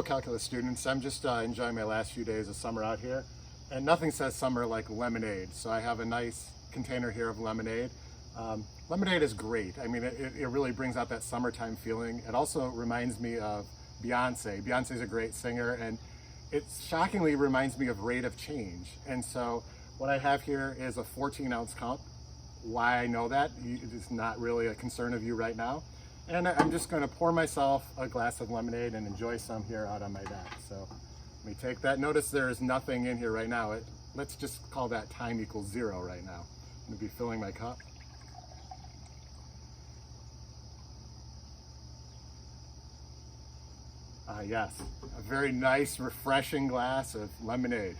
calculus students. I'm just enjoying my last few days of summer out here, and nothing says summer like lemonade. So I have a nice container here of lemonade. Lemonade is great. I mean, it really brings out that summertime feeling. It also reminds me of Beyonce. Beyonce's a great singer, and it shockingly reminds me of Rate of Change. And so what I have here is a 14-ounce cup. Why I know that, it's not really a concern of you right now. And I'm just going to pour myself a glass of lemonade and enjoy some here out on my deck. So let me take that. Notice there is nothing in here right now. Let's just call that time equals 0 right now. I'm going to be filling my cup. Yes, a very nice, refreshing glass of lemonade.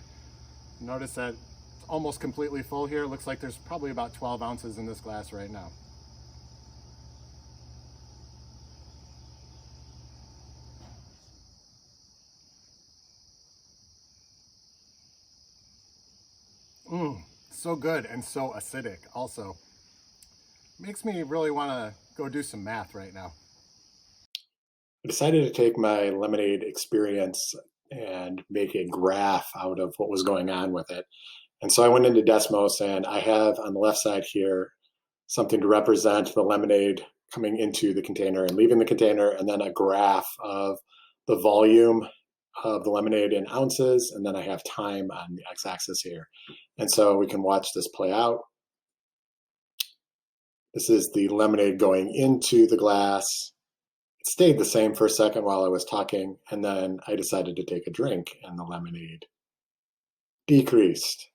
Notice that it's almost completely full here. It looks like there's probably about 12 ounces in this glass right now. So good and so acidic also. Makes me really want to go do some math right now. I decided to take my lemonade experience and make a graph out of what was going on with it. And so I went into Desmos, and I have on the left side here something to represent the lemonade coming into the container and leaving the container, and then a graph of the volume of the lemonade in ounces, and then I have time on the x-axis here. And so we can watch this play out. This is the lemonade going into the glass. It stayed the same for a second while I was talking, and then I decided to take a drink, and the lemonade decreased.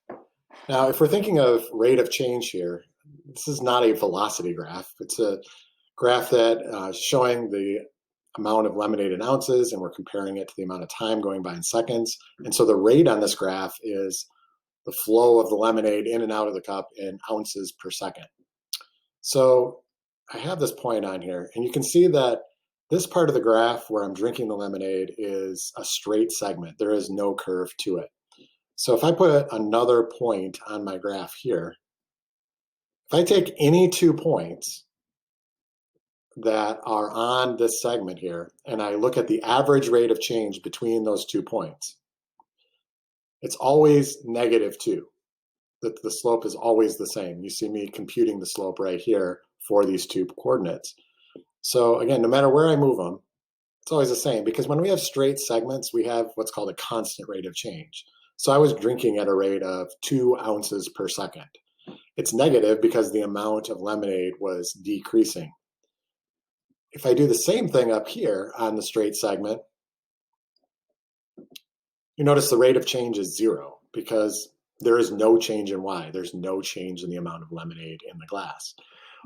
Now, if we're thinking of rate of change here, this is not a velocity graph. It's a graph that is showing the amount of lemonade in ounces, and we're comparing it to the amount of time going by in seconds. And so the rate on this graph is the flow of the lemonade in and out of the cup in ounces per second. So I have this point on here, and you can see that this part of the graph where I'm drinking the lemonade is a straight segment. There is no curve to it. So if I put another point on my graph here, if I take any 2 points that are on this segment here, and I look at the average rate of change between those 2 points, it's always -2. The slope is always the same. You see me computing the slope right here for these 2 coordinates. So again, no matter where I move them, it's always the same, because when we have straight segments, we have what's called a constant rate of change. So I was drinking at a rate of 2 ounces per second. It's negative because the amount of lemonade was decreasing. If I do the same thing up here on the straight segment, you notice the rate of change is 0 because there is no change in y. There's no change in the amount of lemonade in the glass.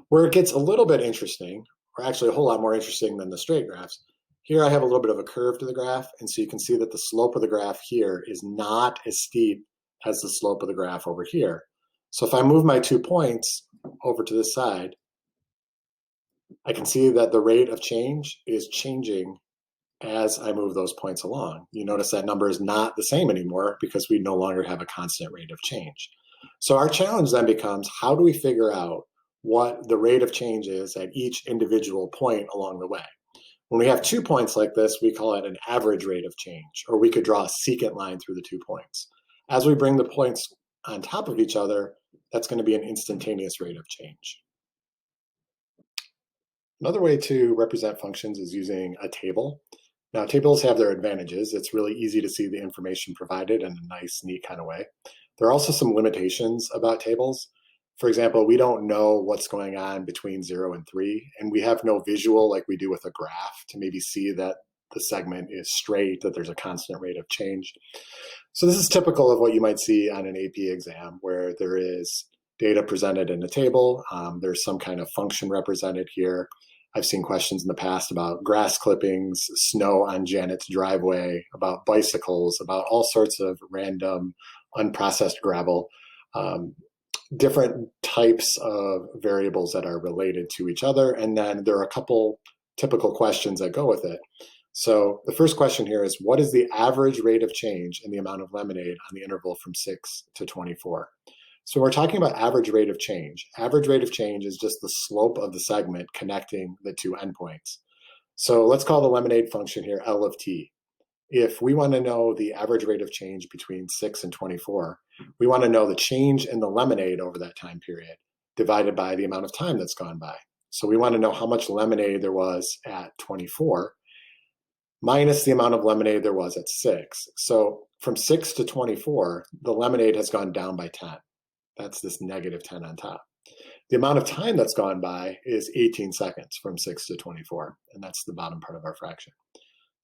Where it gets a little bit interesting, or actually a whole lot more interesting than the straight graphs, here I have a little bit of a curve to the graph, and so you can see that the slope of the graph here is not as steep as the slope of the graph over here. So if I move my 2 points over to this side, I can see that the rate of change is changing as I move those points along. You notice that number is not the same anymore because we no longer have a constant rate of change. So our challenge then becomes, how do we figure out what the rate of change is at each individual point along the way? When we have 2 points like this, we call it an average rate of change, or we could draw a secant line through the 2 points. As we bring the points on top of each other, that's going to be an instantaneous rate of change. Another way to represent functions is using a table. Now, tables have their advantages. It's really easy to see the information provided in a nice, neat kind of way. There are also some limitations about tables. For example, we don't know what's going on between 0 and 3, and we have no visual like we do with a graph to maybe see that the segment is straight, that there's a constant rate of change. So this is typical of what you might see on an AP exam, where there is data presented in a table. There's some kind of function represented here. I've seen questions in the past about grass clippings, snow on Janet's driveway, about bicycles, about all sorts of random unprocessed gravel. Different types of variables that are related to each other. And then there are a couple typical questions that go with it. So the first question here is, what is the average rate of change in the amount of lemonade on the interval from 6 to 24? So we're talking about average rate of change. Average rate of change is just the slope of the segment connecting the 2 endpoints. So let's call the lemonade function here L of t. if we want to know the average rate of change between 6 and 24, we want to know the change in the lemonade over that time period divided by the amount of time that's gone by. So we want to know how much lemonade there was at 24 minus the amount of lemonade there was at 6. So from 6 to 24, the lemonade has gone down by 10. That's this negative 10 on top. The amount of time that's gone by is 18 seconds from 6 to 24, and that's the bottom part of our fraction.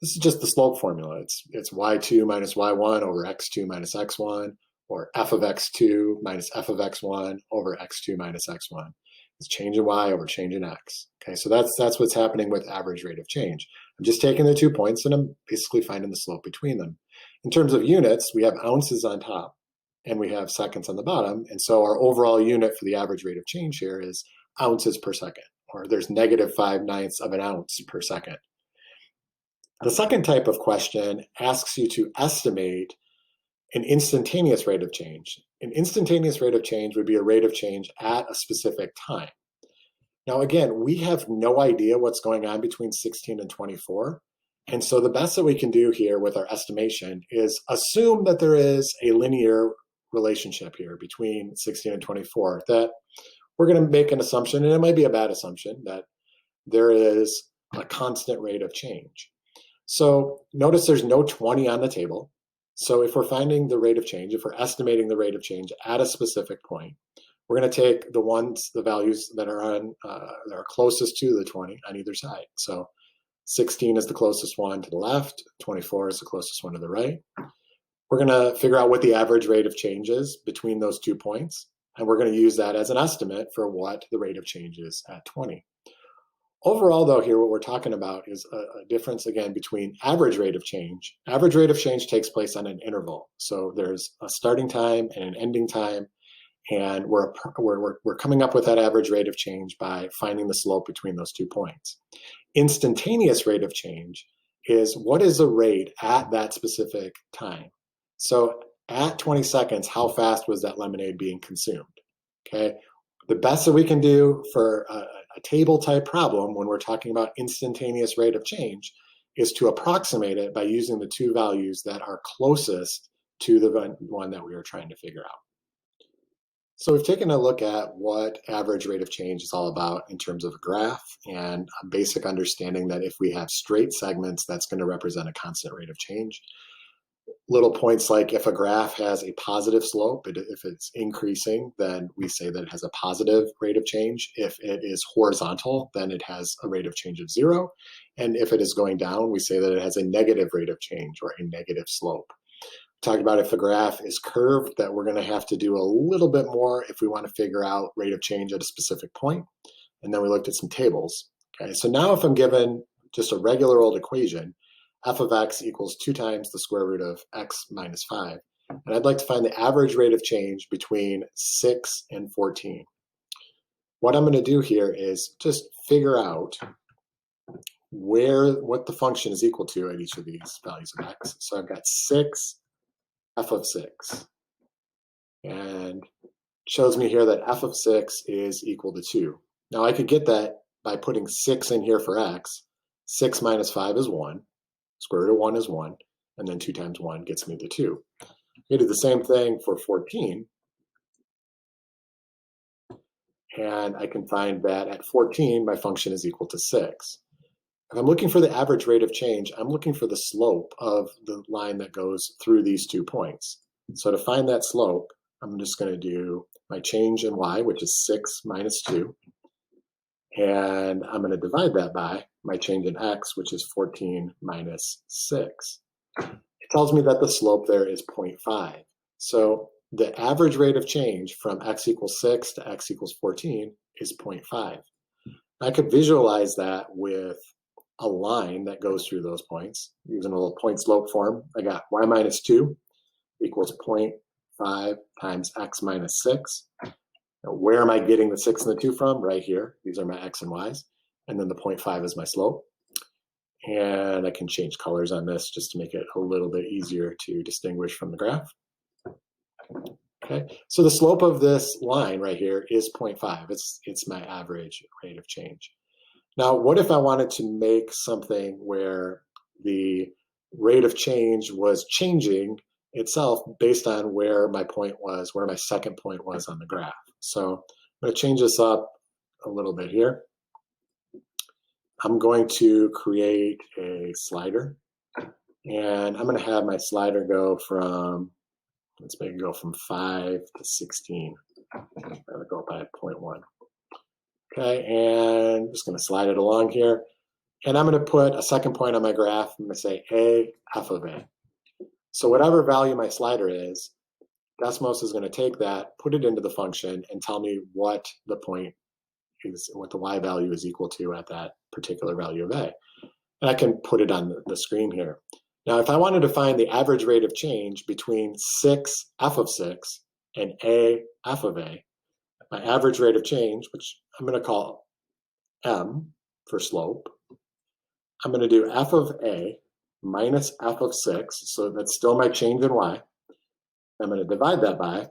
This is just the slope formula. It's y2 minus y1 over x2 minus x1, or f of x2 minus f of x1 over x2 minus x1. It's change in y over change in x. Okay, so that's what's happening with average rate of change. I'm just taking the 2 points and I'm basically finding the slope between them. In terms of units, we have ounces on top and we have seconds on the bottom. And so our overall unit for the average rate of change here is ounces per second, or there's negative 5/9 of an ounce per second. The second type of question asks you to estimate an instantaneous rate of change. An instantaneous rate of change would be a rate of change at a specific time. Now, again, we have no idea what's going on between 16 and 24. And so the best that we can do here with our estimation is assume that there is a linear relationship here between 16 and 24, that we're going to make an assumption, and it might be a bad assumption, that there is a constant rate of change. So notice there's no 20 on the table. So if we're finding the rate of change, if we're estimating the rate of change at a specific point, we're going to take the values that are closest to the 20 on either side. So 16 is the closest one to the left, 24 is the closest one to the right. We're going to figure out what the average rate of change is between those 2 points, and we're going to use that as an estimate for what the rate of change is at 20. Overall, though, here what we're talking about is a difference, again, between average rate of change. Average rate of change takes place on an interval. So there's a starting time and an ending time, and we're coming up with that average rate of change by finding the slope between those 2 points. Instantaneous rate of change is what is the rate at that specific time. So at 20 seconds, how fast was that lemonade being consumed? Okay. The best that we can do for a table type problem when we're talking about instantaneous rate of change is to approximate it by using the 2 values that are closest to the one that we are trying to figure out. So we've taken a look at what average rate of change is all about in terms of a graph, and a basic understanding that if we have straight segments, that's going to represent a constant rate of change. Little points like if a graph has a positive slope, if it's increasing, then we say that it has a positive rate of change. If it is horizontal, then it has a rate of change of 0. And if it is going down, we say that it has a negative rate of change or a negative slope. Talked about if a graph is curved, that we're going to have to do a little bit more if we want to figure out rate of change at a specific point. And then we looked at some tables. Okay, so now if I'm given just a regular old equation, f of x equals 2 times the square root of x minus 5. And I'd like to find the average rate of change between 6 and 14. What I'm going to do here is just figure out what the function is equal to at each of these values of x. So I've got 6 f of 6. And shows me here that f of 6 is equal to 2. Now I could get that by putting 6 in here for x. 6 minus 5 is 1. Square root of 1 is 1, and then 2 times 1 gets me the 2. We do the same thing for 14, and I can find that at 14, my function is equal to 6. If I'm looking for the average rate of change, I'm looking for the slope of the line that goes through these 2 points. So to find that slope, I'm just going to do my change in y, which is 6 minus 2, and I'm going to divide that by my change in x, which is 14 minus 6. It tells me that the slope there is 0.5. So the average rate of change from x equals 6 to x equals 14 is 0.5. I could visualize that with a line that goes through those points. Using a little point slope form, I got y minus 2 equals 0.5 times x minus 6. Now, where am I getting the 6 and the 2 from? Right here. These are my x and y's. And then the 0.5 is my slope. And I can change colors on this just to make it a little bit easier to distinguish from the graph. Okay, so the slope of this line right here is 0.5. It's my average rate of change. Now, what if I wanted to make something where the rate of change was changing itself based on where my point was, where my second point was on the graph. So I'm going to change this up a little bit here. I'm going to create a slider, and I'm going to have my slider go from, let's make it go from 5 to 16. I'm going to go by 0.1. Okay, and I'm just going to slide it along here. And I'm going to put a second point on my graph. I'm going to say a f of a. So whatever value my slider is, Desmos is going to take that, put it into the function, and tell me what the point is, what the y value is equal to at that particular value of a. And I can put it on the screen here. Now, if I wanted to find the average rate of change between 6 f of 6 and a f of a, my average rate of change, which I'm going to call m for slope, I'm going to do f of a minus f of 6, so that's still my change in y. I'm going to divide that by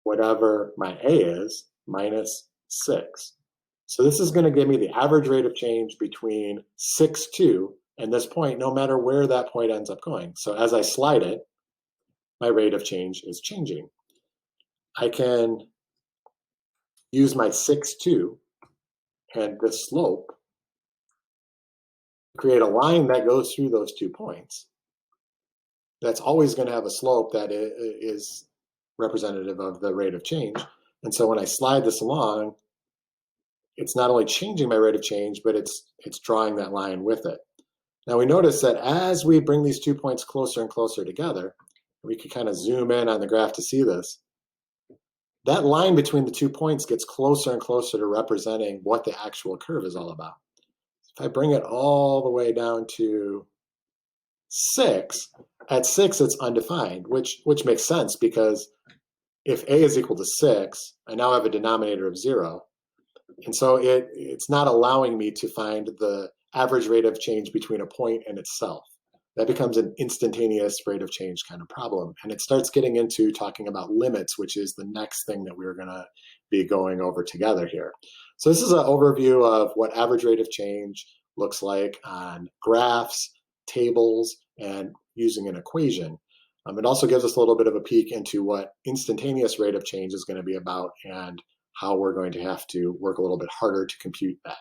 whatever my a is, minus 6. So this is going to give me the average rate of change between 6, 2, and this point, no matter where that point ends up going. So as I slide it, my rate of change is changing. I can use my 6, 2 and the slope, create a line that goes through those 2 points. That's always going to have a slope that is representative of the rate of change. And so when I slide this along, it's not only changing my rate of change, but it's drawing that line with it. Now we notice that as we bring these 2 points closer and closer together, we can kind of zoom in on the graph to see this. That line between the 2 points gets closer and closer to representing what the actual curve is all about. If I bring it all the way down to 6, at 6 it's undefined, which makes sense because if a is equal to 6, I now have a denominator of 0. And so it's not allowing me to find the average rate of change between a point and itself. That becomes an instantaneous rate of change kind of problem. And it starts getting into talking about limits, which is the next thing that we're going to be going over together here. So this is an overview of what average rate of change looks like on graphs, tables, and using an equation. It also gives us a little bit of a peek into what instantaneous rate of change is going to be about and how we're going to have to work a little bit harder to compute that.